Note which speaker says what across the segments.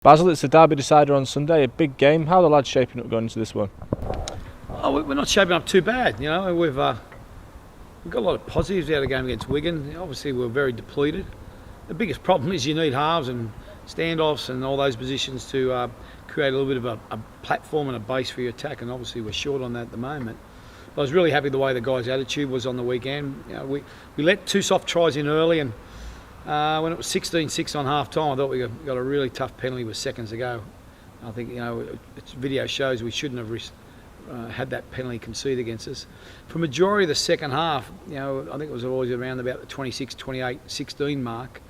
Speaker 1: Basil, it's the derby decider on Sunday, a big game. How are the lads shaping up going into this one?
Speaker 2: Oh, we're not shaping up too bad. You know, we've got a lot of positives out of the game against Wigan. Obviously, we're very depleted. The biggest problem is you need halves and standoffs and all those positions to create a little bit of a platform and a base for your attack. And obviously, we're short on that at the moment. But I was really happy the way the guys' attitude was on the weekend. You know, we let two soft tries in early, and when it was 16-6 on half time, I thought we got a really tough penalty with seconds to go. I think, you know, video shows we shouldn't have had that penalty conceded against us. For majority of the second half, you know, I think it was always around about the 26, 28, 16 mark.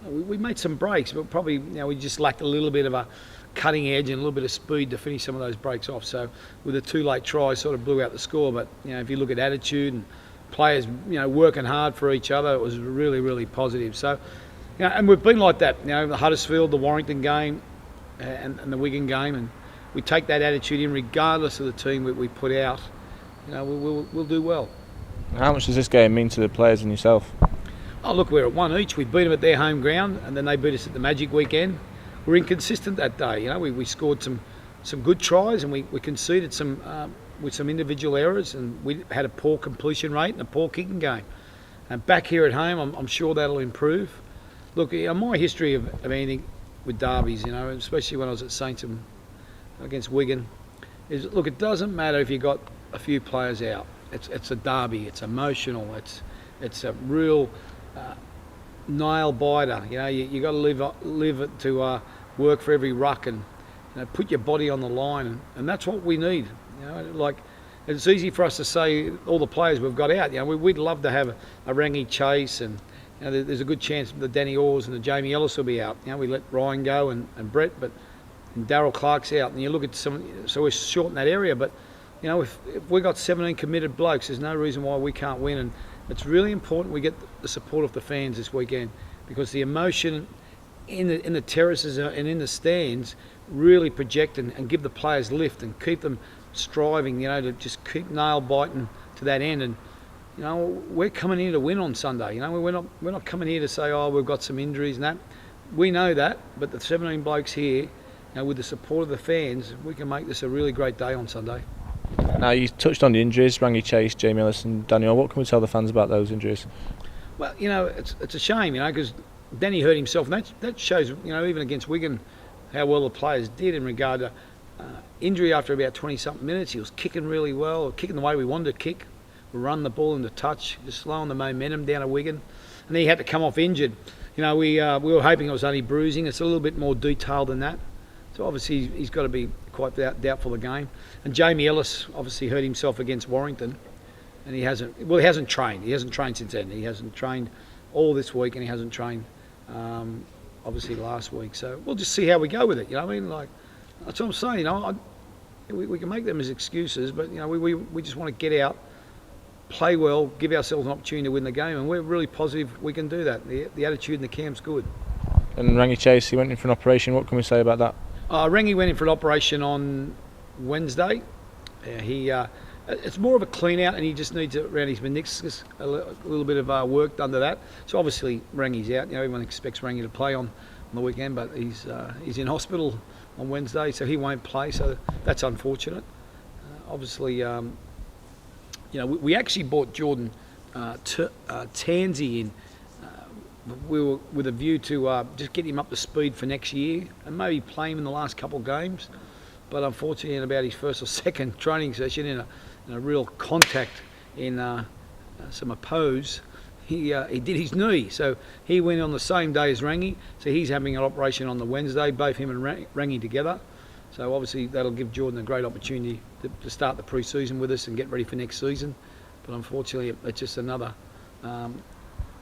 Speaker 2: We made some breaks, but probably, you know, we just lacked a little bit of a cutting edge and a little bit of speed to finish some of those breaks off. So with the two late tries, sort of blew out the score. But, you know, if you look at attitude and players, you know, working hard for each other, it was really, really positive. So, you know, and we've been like that, you know, the Huddersfield, the Warrington game, and the Wigan game, and we take that attitude in regardless of the team we put out. You know, we'll do well.
Speaker 1: How much does this game mean to the players and yourself?
Speaker 2: Oh, look, we're at one each. We beat them at their home ground, and then they beat us at the Magic weekend. We're inconsistent that day. You know, we scored some good tries, and we conceded some with some individual errors, and we had a poor completion rate and a poor kicking game. And back here at home, I'm sure that'll improve. Look, my history of anything with derbies, you know, especially when I was at Saints and against Wigan, is, look, it doesn't matter if you got a few players out. It's a derby. It's emotional. It's a real nail biter. You know, you got to live it to work for every ruck and, you know, put your body on the line, and that's what we need. You know, like, it's easy for us to say all the players we've got out. You know, we'd love to have a Rangy Chase, and, you know, there's a good chance the Danny Orrs and the Jamie Ellis will be out. You know, we let Ryan go and Brett, but and Darryl Clark's out, and you look at some, so we're short in that area. But, you know, if we got 17 committed blokes, there's no reason why we can't win. And it's really important we get the support of the fans this weekend, because the emotion in the terraces and in the stands really project and give the players lift and keep them striving, you know, to just keep nail biting to that end. And, you know, we're coming here to win on Sunday. You know, we're not coming here to say, oh, we've got some injuries and that. We know that, but the 17 blokes here, you know, with the support of the fans, we can make this a really great day on Sunday.
Speaker 1: Now, you touched on the injuries, Rangy Chase, Jamie Ellis and Daniel. What can we tell the fans about those injuries?
Speaker 2: Well, you know, it's a shame, you know, because Danny hurt himself, and that shows, you know, even against Wigan, how well the players did in regard to injury after about 20-something minutes. He was kicking really well, kicking the way we wanted to kick. We run the ball into touch, just slowing the momentum down at Wigan. And then he had to come off injured. You know, we were hoping it was only bruising. It's a little bit more detailed than that. So obviously he's got to be quite doubtful of the game. And Jamie Ellis obviously hurt himself against Warrington, and he hasn't trained. He hasn't trained since then. He hasn't trained all this week, and he hasn't trained obviously last week. So we'll just see how we go with it. You know what I mean? Like, that's what I'm saying. You know, we can make them as excuses, but, you know, we just want to get out, play well, give ourselves an opportunity to win the game, and we're really positive we can do that. The attitude in the camp's good.
Speaker 1: And Rangy Chase, he went in for an operation. What can we say about that?
Speaker 2: Rangy went in for an operation on Wednesday. It's more of a clean out, and he just needs around his meniscus a little bit of work done to that. So obviously Rangy's out. You know, everyone expects Rangy to play on the weekend, but he's in hospital on Wednesday, so he won't play. So that's unfortunate. Obviously, you know, we actually bought Jordan Tansey in. We were with a view to just get him up to speed for next year and maybe play him in the last couple of games. But unfortunately, in about his first or second training session, in a real contact in some oppose, he did his knee. So he went on the same day as Rangy. So he's having an operation on the Wednesday, both him and Rangy together. So obviously that'll give Jordan a great opportunity to start the pre-season with us and get ready for next season. But unfortunately, it's just another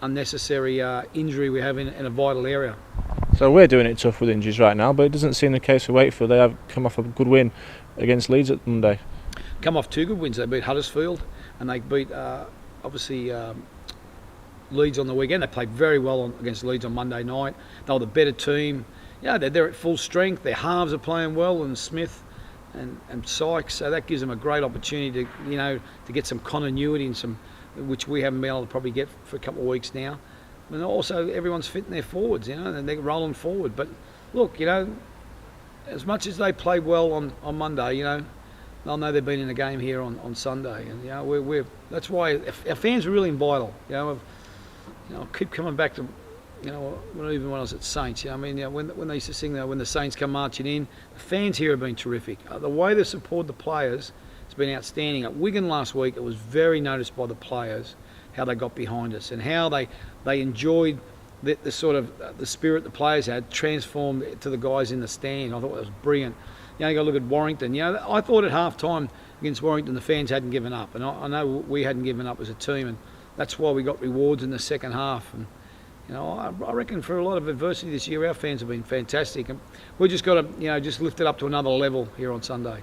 Speaker 2: unnecessary injury we have in a vital area.
Speaker 1: So we're doing it tough with injuries right now, but it doesn't seem the case for Wakefield. They have come off a good win against Leeds at Monday.
Speaker 2: Come off two good wins. They beat Huddersfield, and they beat obviously Leeds on the weekend. They played very well against Leeds on Monday night. They were the better team. Yeah, they're at full strength. Their halves are playing well, and Smith and Sykes. So that gives them a great opportunity to get some continuity and some, which we haven't been able to probably get for a couple of weeks now. And also everyone's fitting their forwards, and they're rolling forward. But look, as much as they played well on Monday, you know, they'll know they've been in a game here on Sunday, and you know that's why our fans are really vital. I keep coming back to, you know, even when I was at Saints. You know, I mean, you know, when they used to sing when the Saints come marching in, the fans here have been terrific. The way they support the players has been outstanding. At Wigan last week, it was very noticed by the players how they got behind us and how they enjoyed the sort of the spirit the players had transformed to the guys in the stand. I thought it was brilliant. You know, you got to look at Warrington. You know, I thought at half time against Warrington the fans hadn't given up, and I know we hadn't given up as a team, and that's why we got rewards in the second half. And you know, I reckon for a lot of adversity this year, our fans have been fantastic, and we've just got to, you know, just lift it up to another level here on Sunday.